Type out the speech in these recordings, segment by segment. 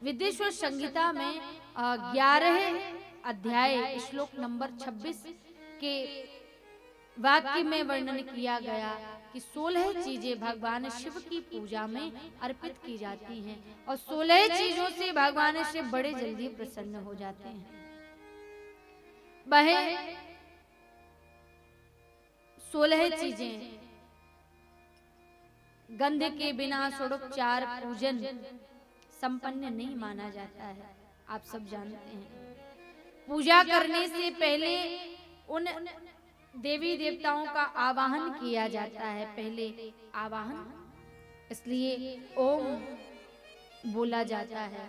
विदेश्वर संहिता में 11 अध्याय श्लोक नंबर 26 के वाक्य में वर्णन किया गया कि 16 चीजें भगवान शिव की पूजा में अर्पित की जाती हैं और 16 चीजों से भगवान शिव बड़े जल्दी प्रसन्न हो जाते हैं। वह 16 चीजें गंध के बिना षोडोपचार पूजन संपन्न नहीं माना जाता है। आप सब जानते हैं पूजा करने से पहले उन देवी देवताओं का आवाहन किया जाता है। पहले आवाहन इसलिए ओम बोला जाता है,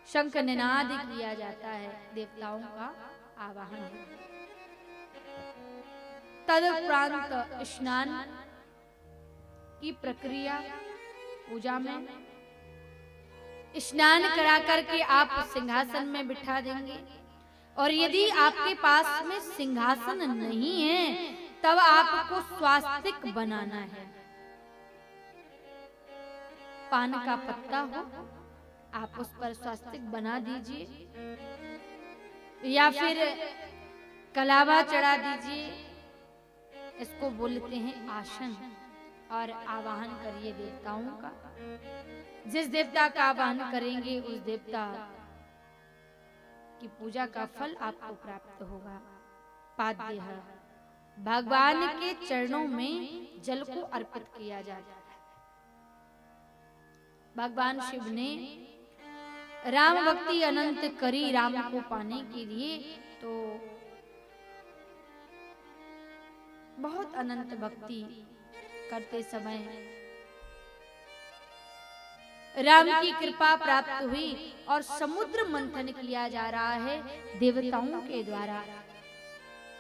शंख निनाद किया जाता है, देवताओं का आवाहन। तदुपरांत स्नान की प्रक्रिया पूजा में स्नान करा करके आप सिंहासन में बिठा देंगे और यदि आपके पास में सिंहासन नहीं है तब आपको स्वास्तिक बनाना है। पान का पत्ता हो आप उस पर स्वास्तिक बना दीजिए या फिर कलावा चढ़ा दीजिए। इसको बोलते हैं आसन और आवाहन करिए देवताओं का। जिस देवता का आवाहन करेंगे उस देवता की पूजा का फल आपको प्राप्त होगा। पाद्य भगवान के चरणों में जल को अर्पित किया जाता है। भगवान शिव ने राम भक्ति अनंत करी राम को पाने के लिए, तो बहुत अनंत भक्ति करते समय राम की कृपा प्राप्त हुई और समुद्र मंथन किया जा रहा है देवताओं के द्वारा।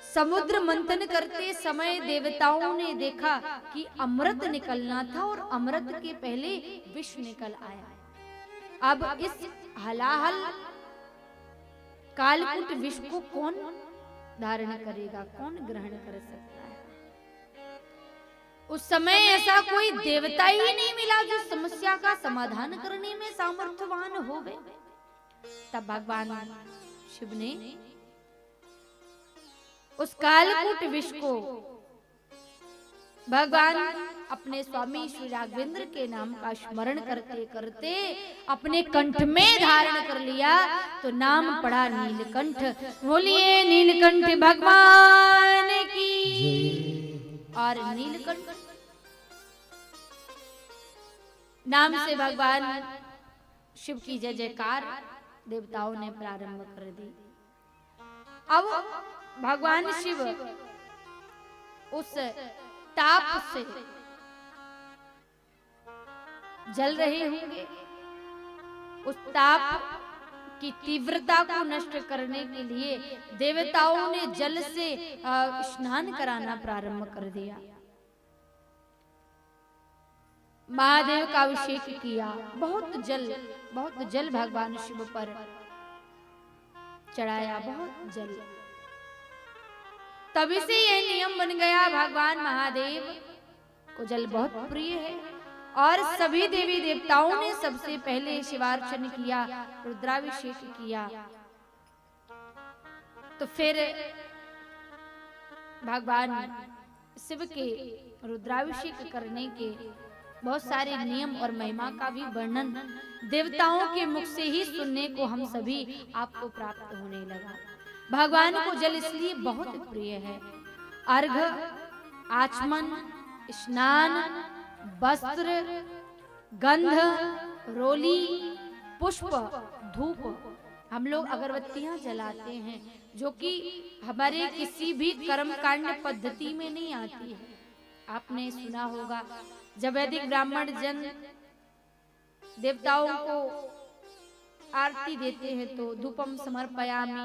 समुद्र मंथन करते समय देवताओं ने देखा कि अमृत निकलना था और अमृत के पहले विष निकल आया। अब इस हलाहल कालकूट विष को कौन धारण करेगा, कौन ग्रहण कर सकता है? उस समय ऐसा कोई देवता ही नहीं मिला जो समस्या का समाधान करने में सामर्थ्यवान हो गए। तब भगवान शिव ने उस कालकूट विष को भगवान अपने स्वामी श्री राघवेंद्र के नाम का स्मरण करते करते अपने कंठ में धारण कर लिया, तो नाम पड़ा नीलकंठ। बोलिए नीलकंठ भगवान की। और नीलकंठ नाम से भगवान शिव की जय जयकार देवताओं ने प्रारंभ कर दी। अब भगवान शिव उस ताप से जल रहे होंगे। उस ताप की तीव्रता को नष्ट करने के लिए देवताओं ने जल से स्नान कराना प्रारंभ कर दिया। महादेव का अभिषेक किया। बहुत जल भगवान शिव पर चढ़ाया, बहुत जल। तभी से यह नियम बन गया, भगवान महादेव को जल बहुत प्रिय है और सभी देवी देवताओं ने सबसे पहले शिवार्चन किया, रुद्राभिषेक किया। तो फिर भगवान शिव के रुद्राभिषेक करने के बहुत सारे नियम और महिमा का भी वर्णन देवताओं के मुख से ही सुनने को हम सभी आपको प्राप्त होने लगा। भगवान को जल इसलिए बहुत प्रिय है। अर्घ, आचमन, स्नान, वस्त्र, गंध, रोली, पुष्प, धूप, हम लोग अगरबत्तियां जलाते हैं जो कि हमारे किसी भी कर्मकांड पद्धति में नहीं आती है। आपने सुना होगा जब वैदिक ब्राह्मण जन देवताओं को आरती देते हैं तो धूपम समर्पयामि,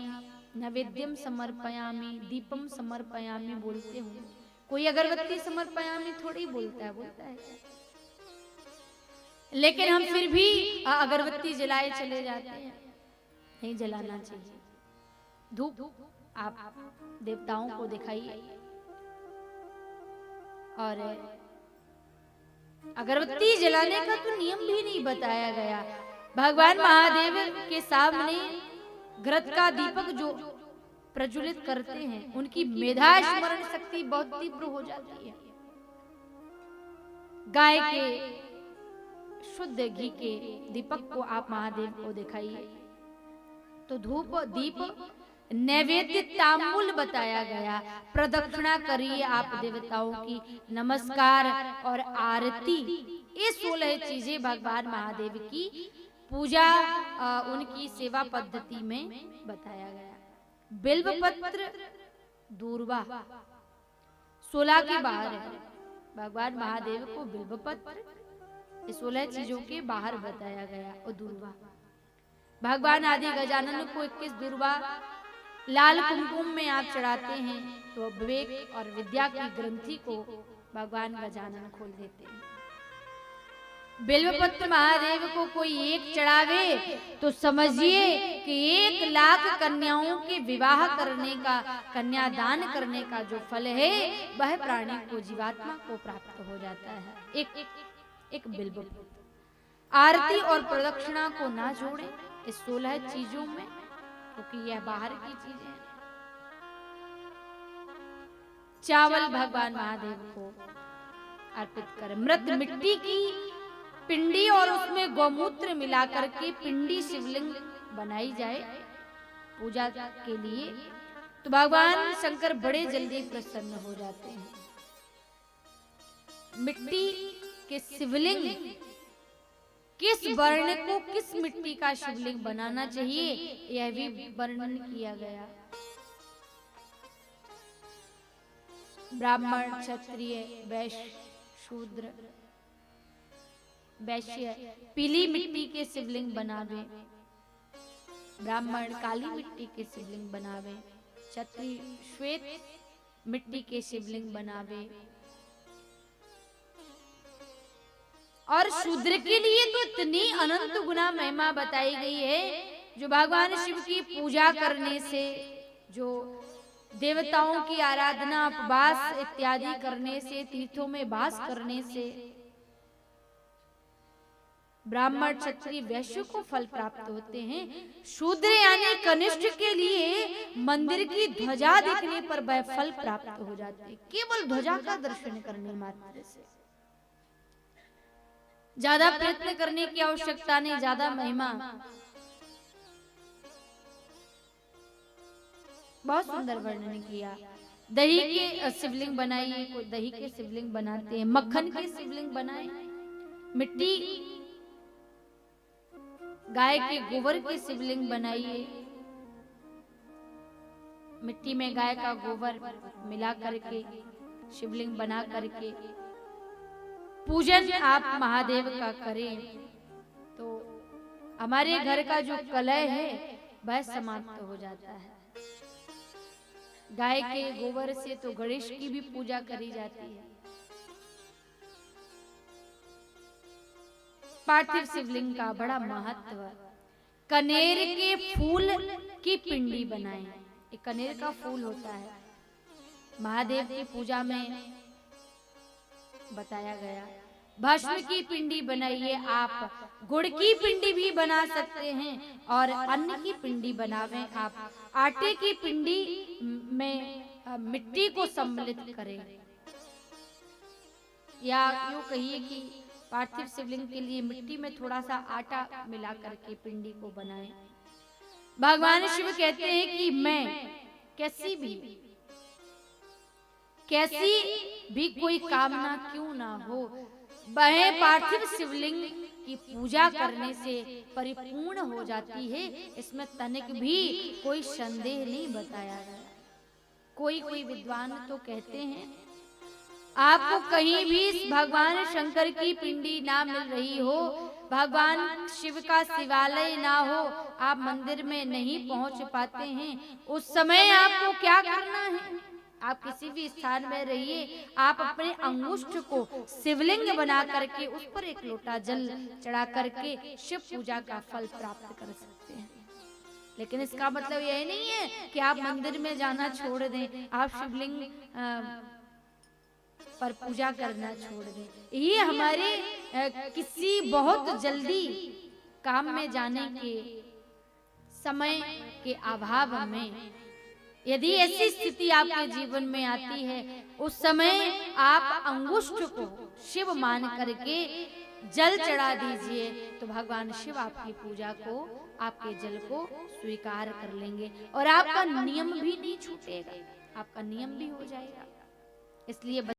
नैवेद्यम समर्पयामि, दीपम समर्पयामि बोलते होंगे। कोई अगरबत्ती समर्पयामि थोड़ी बोलता है। लेकिन हम फिर भी अगरबत्ती जलाए चले जाते हैं। नहीं जलाना चाहिए। धूप आप देवताओं को दिखाइए और अगरबत्ती जलाने का तो नियम भी नहीं बताया गया। भगवान महादेव के सामने घृत का दीपक जो प्रज्वलित करते हैं, उनकी मेधा स्मरण शक्ति बहुत तीव्र हो जाती है। गाय के शुद्ध घी के दीपक को आप महादेव को दिखाइए तो धूप दीप नैवेद्य तांबूल बताया गया। प्रदक्षिणा करिए आप देवताओं की, नमस्कार और आरती, ये 16 चीजें भगवान महादेव की पूजा उनकी सेवा पद्धति में बताया गया। बिल्व पत्र दूर्वा 16 के बाहर है। भगवान महादेव को बिल्व पत्र 16 चीजों के बाहर बताया गया। और दूर्वा भगवान आदि गजानन को 21 दूर्वा लाल कुमकुम में आप चढ़ाते हैं तो विवेक और विद्या की ग्रंथि को भगवान गजानन खोल देते हैं। बिल्वपत्र महादेव को कोई एक चढ़ावे तो समझिए कि 1 लाख कन्याओं के विवाह करने का, कन्यादान करने का जो फल है वह प्राणी को, जीवात्मा को प्राप्त हो जाता है। एक बिल्वपत्र। आरती और प्रदक्षिणा को ना जोड़ें इस 16 चीजों में, क्योंकि यह बाहर की चीजें हैं। चावल भगवान महादेव को अर्पित करें। मृत मिट्टी की पिंडी और उसमें गौमूत्र मिलाकर के पिंडी शिवलिंग बनाई जाए पूजा के लिए तो भगवान शंकर बड़े जल्दी प्रसन्न हो जाते हैं। मिट्टी के शिवलिंग, किस वर्ण को किस मिट्टी का शिवलिंग बनाना चाहिए यह भी वर्णन किया गया। ब्राह्मण, क्षत्रिय, वैश्य, शूद्र, वैश्य पीली मिट्टी के शिवलिंग बनावे, ब्राह्मण काली मिट्टी के शिवलिंग बनावे, क्षत्रिय श्वेत मिट्टी के शिवलिंग बनावे, और शूद्र के लिए तो इतनी अनंत गुना महिमा बताई गई है। जो भगवान शिव की पूजा करने से, जो देवताओं की आराधना, उपवास इत्यादि करने से, तीर्थों में वास करने से ब्राह्मण, क्षत्रिय, वैश्य को फल प्राप्त होते हैं। शूद्र यानी कनिष्ठ के लिए मंदिर की ध्वजा दिखने पर वह फल प्राप्त हो जाते हैं, केवल ध्वजा का दर्शन करने मात्र से। ज्यादा प्रयत्न करने की आवश्यकता नहीं, ज्यादा महिमा। बहुत सुंदर वर्णन किया। दही के शिवलिंग बनाइए, कोई दही के शिवलिंग बनाते हैं, मक्खन के शिवलिंग बनाए, मिट्टी गाय के गोबर के शिवलिंग बनाइए, मिट्टी में गाय का गोबर मिला करके शिवलिंग बना करके पूजन आप महादेव का करें तो हमारे घर का जो कलह है वह समाप्त हो जाता है। गाय के गोबर से तो गणेश की भी पूजा करी जाती है। पार्थिव शिवलिंग का बड़ा महत्व। कनेर के फूल की पिंडी बनाएं। एक कनेर का फूल होता है, महादेव की पूजा में बताया गया। भस्म की पिंडी बनाइए आप, गुड़ की पिंडी भी बना सकते हैं और अन्न की पिंडी बनावें आप। आटे की पिंडी में मिट्टी को सम्मिलित करें, या यूं कहिए कि पार्थिव शिवलिंग के लिए मिट्टी में थोड़ा सा आटा मिला करके पिंडी को बनाएं। भगवान शिव कहते हैं कि मैं कैसी भी कोई कामना क्यों ना हो, वह पार्थिव शिवलिंग की पूजा करने से परिपूर्ण हो जाती है। इसमें तनिक भी कोई संदेह नहीं बताया गया। कोई विद्वान तो कहते हैं आपको कहीं भी भगवान शंकर की पिंडी ना मिल रही हो, भगवान शिव का शिवालय ना हो, आप मंदिर में नहीं पहुंच पाते हैं, उस समय आपको क्या करना है? आप किसी भी स्थान में रहिए, आप अपने अंगुष्ठ को शिवलिंग बना करके उस पर एक लोटा जल चढ़ा करके शिव पूजा का फल प्राप्त कर सकते हैं। लेकिन इसका मतलब यह नहीं है कि आप मंदिर में जाना छोड़ दें, आप शिवलिंग पर पूजा करना छोड़ दें। ये हमारे किसी बहुत जल्दी काम में जाने के समय के अभाव में यदि ऐसी स्थिति आपके जीवन में आती है, उस समय आप अंगुष्ठ को शिव मान करके जल चढ़ा दीजिए, तो भगवान शिव आपकी पूजा को, आपके जल को स्वीकार कर लेंगे और आपका नियम भी नहीं छूटेगा, आपका नियम भी हो जाएगा। इसलिए